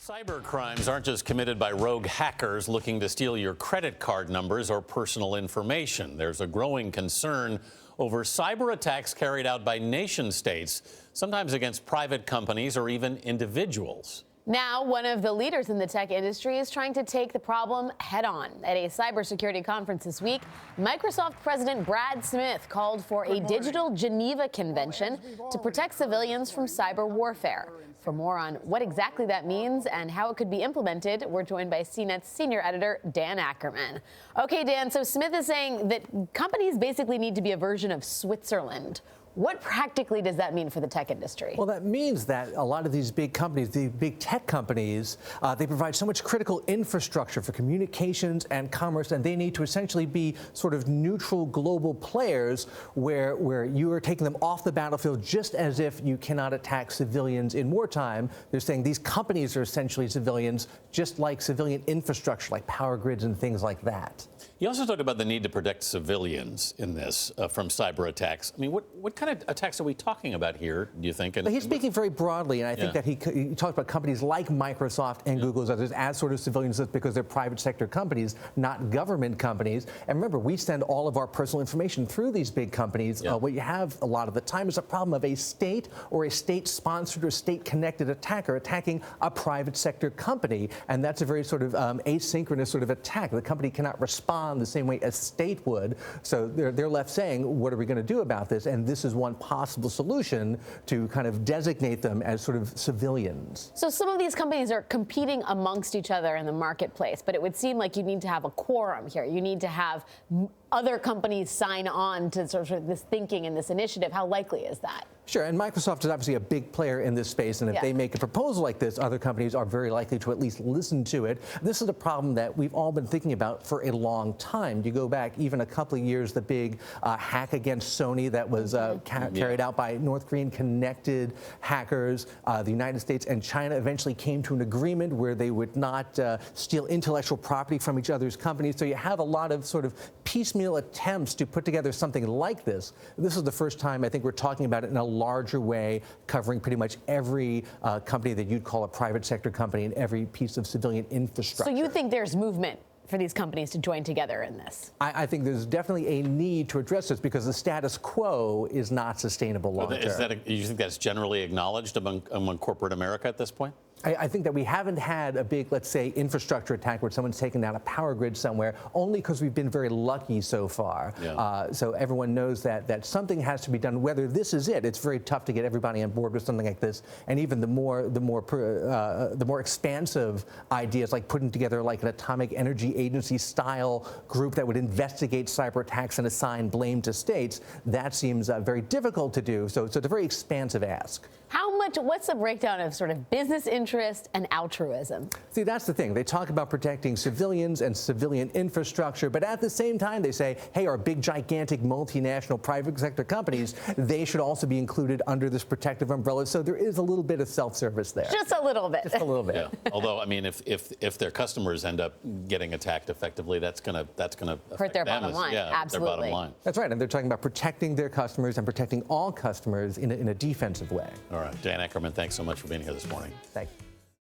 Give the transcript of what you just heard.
Cyber crimes aren't just committed by rogue hackers looking to steal your credit card numbers or personal information. There's a growing concern over cyber attacks carried out by nation states, sometimes against private companies or even individuals. Now, one of the leaders in the tech industry is trying to take the problem head on. At a cybersecurity conference this week, Microsoft President Brad Smith called for a Digital Geneva Convention to protect civilians from cyber warfare. For more on what exactly that means and how it could be implemented, we're joined by CNET's senior editor, Dan Ackerman. Okay, Dan, so Smith is saying that companies basically need to be a version of Switzerland. What practically does that mean for the tech industry? Well, that means that a lot of these big companies, the big tech companies, they provide so much critical infrastructure for communications and commerce, and they need to essentially be sort of neutral global players where you are taking them off the battlefield just as if you cannot attack civilians in wartime. They're saying these companies are essentially civilians, just like civilian infrastructure, like power grids and things like that. He also talked about the need to protect civilians in this from cyber attacks. I mean, what kind of attacks are we talking about here, do you think? And he's speaking very broadly, and I think that he talked about companies like Microsoft and Google and others as sort of civilians because they're private sector companies, not government companies. And remember, we send all of our personal information through these big companies. What you have a lot of the time is a problem of a state or a state-sponsored or state-connected attacker attacking a private sector company, and that's a very sort of asynchronous sort of attack. The company cannot respond the same way a state would. So they're left saying, what are we going to do about this? And this is one possible solution to kind of designate them as sort of civilians. So some of these companies are competing amongst each other in the marketplace, but it would seem like you need to have a quorum here. You need to have other companies sign on to sort of this thinking and this initiative. How likely is that? Sure, and Microsoft is obviously a big player in this space, and if they make a proposal like this, other companies are very likely to at least listen to it. This is a problem that we've all been thinking about for a long time. You go back even a couple of years, the big hack against Sony that was carried out by North Korean connected hackers. The United States and China eventually came to an agreement where they would not steal intellectual property from each other's companies. So you have a lot of sort of piecemeal attempts to put together something like this. This is the first time I think we're talking about it in a larger way, covering pretty much every company that you'd call a private sector company and every piece of civilian infrastructure. So you think there's movement for these companies to join together in this? I think there's definitely a need to address this because the status quo is not sustainable long term. You think that's generally acknowledged among corporate America at this point? I think that we haven't had a big, let's say, infrastructure attack where someone's taken down a power grid somewhere, only because we've been very lucky so far. So everyone knows that something has to be done. Whether this is it, it's very tough to get everybody on board with something like this. And even the more expansive ideas, like putting together like an atomic energy agency style group that would investigate cyber attacks and assign blame to states, that seems very difficult to do. So it's a very expansive ask. What's the breakdown of sort of business interest and altruism? See, that's the thing. They talk about protecting civilians and civilian infrastructure, but at the same time, they say, hey, our big, gigantic, multinational private sector companies, they should also be included under this protective umbrella. So there is a little bit of self-service there. Just a little bit. Just a little bit. Yeah. Although, I mean, if their customers end up getting attacked effectively, that's gonna hurt their bottom line. Yeah, absolutely. Their bottom line. That's right. And they're talking about protecting their customers and protecting all customers in a defensive way. All right. Dan Ackerman, thanks so much for being here this morning. Thank you.